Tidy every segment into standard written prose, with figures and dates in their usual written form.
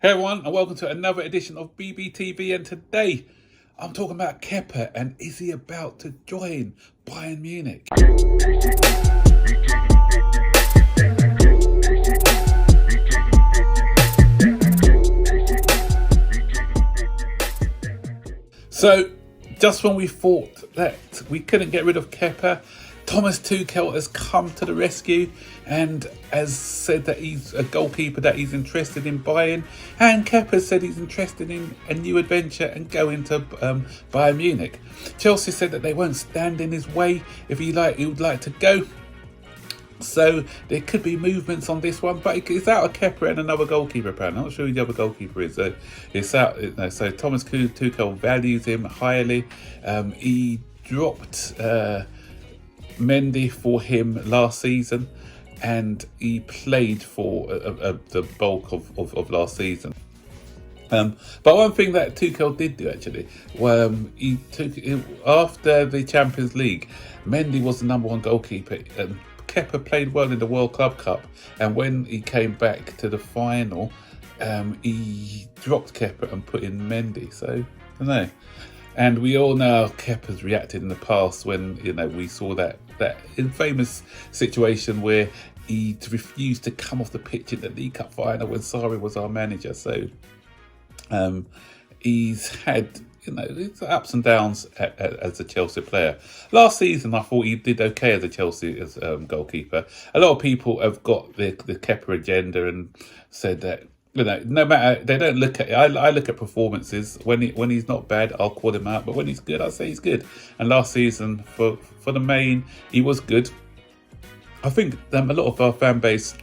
Hey everyone, and welcome to another edition of BBTV. And today I'm talking about Kepa, and is he about to join Bayern Munich? So, just when we thought that we couldn't get rid of Kepa, Thomas Tuchel has come to the rescue and has said that he's a goalkeeper that he's interested in buying. And Kepa said he's interested in a new adventure and going to Bayern Munich. Chelsea said that they won't stand in his way if he would like to go. So there could be movements on this one, but it's out of Kepa and another goalkeeper apparently. I'm not sure who the other goalkeeper is. So it's out. So Thomas Tuchel values him highly. He dropped Mendy for him last season, and he played for the bulk of last season. But one thing that Tuchel did do actually, he took after the Champions League, Mendy was the number one goalkeeper. Kepa played well in the World Club Cup, and when he came back to the final, he dropped Kepa and put in Mendy. So I don't know. And we all know how Kepa's reacted in the past when we saw that infamous situation where he refused to come off the pitch in the League Cup final when Sarri was our manager. So he's had it's ups and downs as a Chelsea player. Last season, I thought he did okay as a Chelsea goalkeeper. A lot of people have got the Kepa agenda and said that no matter, they don't look at it. I look at performances. When he's not bad, I'll call him out. But when he's good, I'll say he's good. And last season, for the main, he was good. I think a lot of our fan base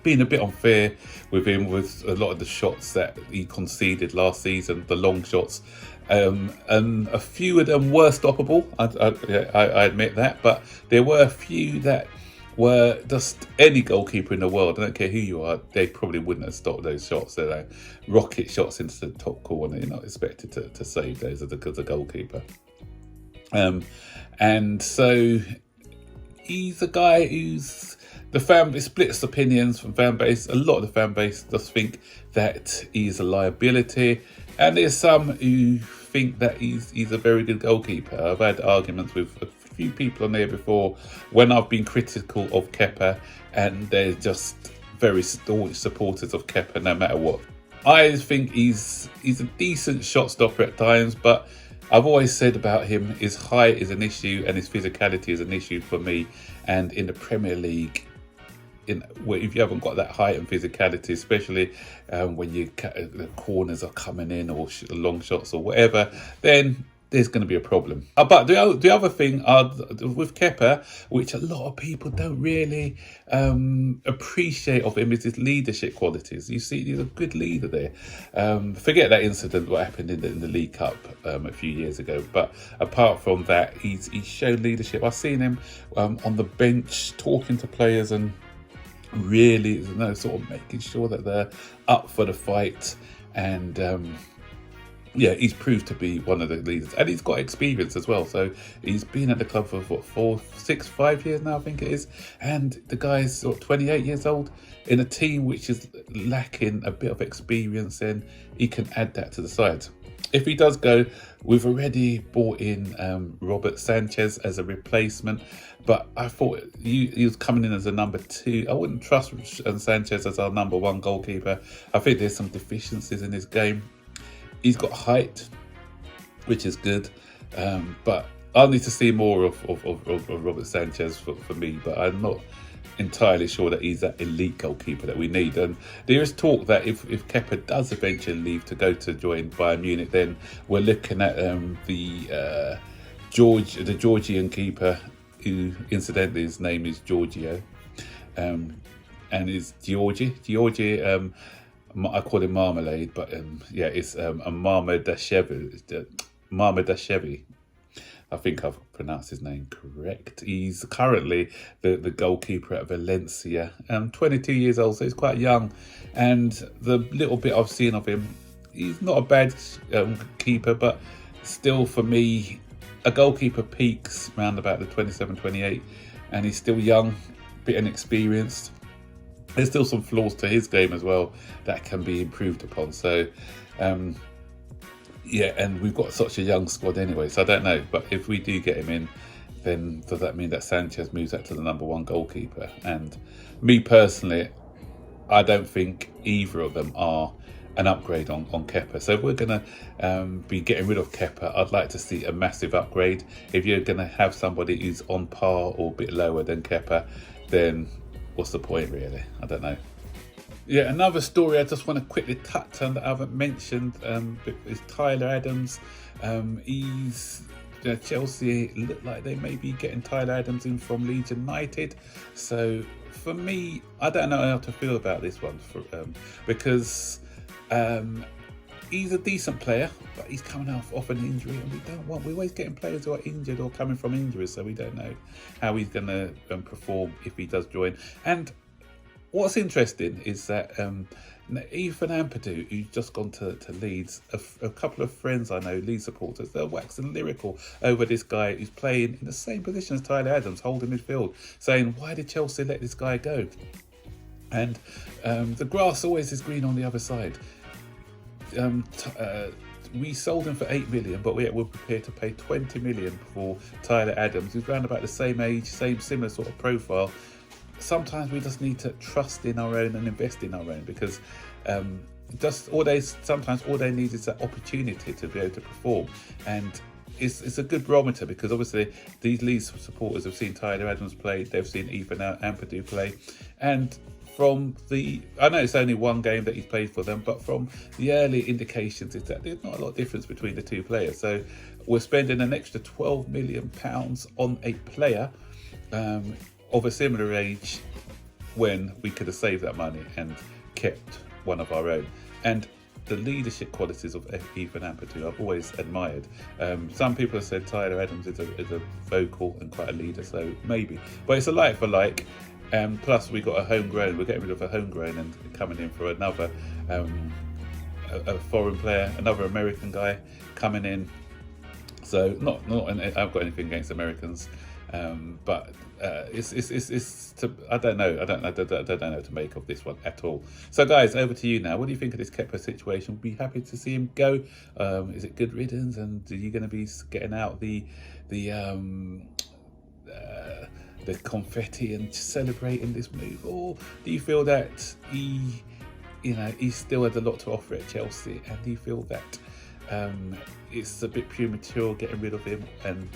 being a bit unfair with him with a lot of the shots that he conceded last season, the long shots. And a few of them were stoppable. I admit that, but there were a few that were just any goalkeeper in the world, I don't care who you are, they probably wouldn't have stopped those shots. They're like rocket shots into the top corner. You're not expected to save those as a goalkeeper. And so he's a guy who's the fan base splits opinions from fan base. A lot of the fan base does think that he's a liability, and there's some who think that he's a very good goalkeeper. I've had arguments with a few people on there before when I've been critical of Kepa, and they're just very staunch supporters of Kepa no matter what. I think he's a decent shot stopper at times, but I've always said about him, his height is an issue and his physicality is an issue for me. And in the Premier League, if you haven't got that height and physicality, especially when the corners are coming in or long shots or whatever, then there's going to be a problem. But the other thing with Kepa, which a lot of people don't really appreciate of him, is his leadership qualities. You see, he's a good leader there. Forget that incident what happened in the League Cup a few years ago. But apart from that, he's shown leadership. I've seen him on the bench talking to players and really sort of making sure that they're up for the fight. And he's proved to be one of the leaders, and he's got experience as well. So he's been at the club for 5 years now, I think it is. And the guy's 28 years old in a team which is lacking a bit of experience, and he can add that to the side. If he does go, we've already brought in Robert Sanchez as a replacement, but I thought he was coming in as a number 2. I wouldn't trust Sanchez as our number 1 goalkeeper. I think there's some deficiencies in his game. He's got height, which is good, but I'll need to see more of Robert Sanchez for me. But I'm not entirely sure that he's that elite goalkeeper that we need. And there is talk that if Kepa does eventually leave to go to join Bayern Munich, then we're looking at the Georgian keeper, who incidentally his name is Giorgio, and is Georgie. I call him Marmalade, but it's a Marmadashevi. I think I've pronounced his name correct. He's currently the goalkeeper at Valencia. 22 years old, so he's quite young. And the little bit I've seen of him, he's not a bad keeper, but still for me, a goalkeeper peaks around about the 27, 28, and he's still young, bit inexperienced. there's still some flaws to his game as well that can be improved upon. So, yeah, and we've got such a young squad anyway, so I don't know. But if we do get him in, then does that mean that Sanchez moves up to the #1 goalkeeper? And me personally, I don't think either of them are an upgrade on Kepa. So if we're going to be getting rid of Kepa, I'd like to see a massive upgrade. If you're going to have somebody who's on par or a bit lower than Kepa, then what's the point really? I don't know. Yeah, another story I just want to quickly touch on that I haven't mentioned is Tyler Adams. Chelsea look like they may be getting Tyler Adams in from Leeds United. So for me, I don't know how to feel about this one because he's a decent player, but he's coming off an injury, and we're always getting players who are injured or coming from injuries, so we don't know how he's going to perform if he does join. And what's interesting is that Ethan Ampadu, who's just gone to Leeds, a couple of friends I know, Leeds supporters, they're waxing lyrical over this guy who's playing in the same position as Tyler Adams, holding midfield, saying, why did Chelsea let this guy go? And the grass always is green on the other side. We sold him for 8 million, but we're prepared to pay 20 million for Tyler Adams, who's around about the same age, similar sort of profile. Sometimes we just need to trust in our own and invest in our own, because sometimes all they need is that opportunity to be able to perform. And it's a good barometer, because obviously these Leeds supporters have seen Tyler Adams play, they've seen Ethan Ampadu play, and I know it's only one game that he's played for them, but from the early indications is that there's not a lot of difference between the two players. So we're spending an extra £12 million on a player of a similar age, when we could have saved that money and kept one of our own. And the leadership qualities of Ethan Ampadu I've always admired. Some people have said Tyler Adams is a vocal and quite a leader, so maybe. But it's a like for like. Plus we got a homegrown, we're getting rid of a homegrown and coming in for another a foreign player, another American guy coming in. So I haven't got anything against Americans, but I don't know what to make of this one at all. So guys, over to you now. What do you think of this Kepa situation? Would be happy to see him go. Is it good riddance, and are you going to be getting out the confetti and celebrating this move, or do you feel that he still has a lot to offer at Chelsea, and do you feel that it's a bit premature getting rid of him? And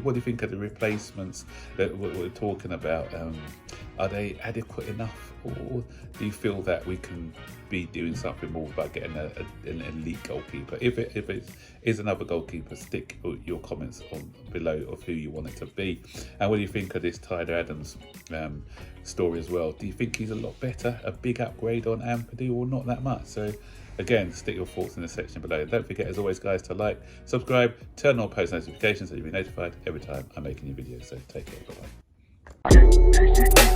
what do you think of the replacements that we're talking about? Are they adequate enough, or do you feel that we can be doing something more about getting an elite goalkeeper? If it is another goalkeeper, stick your comments on below of who you want it to be. And what do you think of this Tyler Adams story as well? Do you think he's a lot better, a big upgrade on Ampadu, or not that much? So again, stick your thoughts in the section below. Don't forget, as always guys, to like, subscribe, turn on post notifications so you'll be notified every time I make a new video. So take care, bye bye.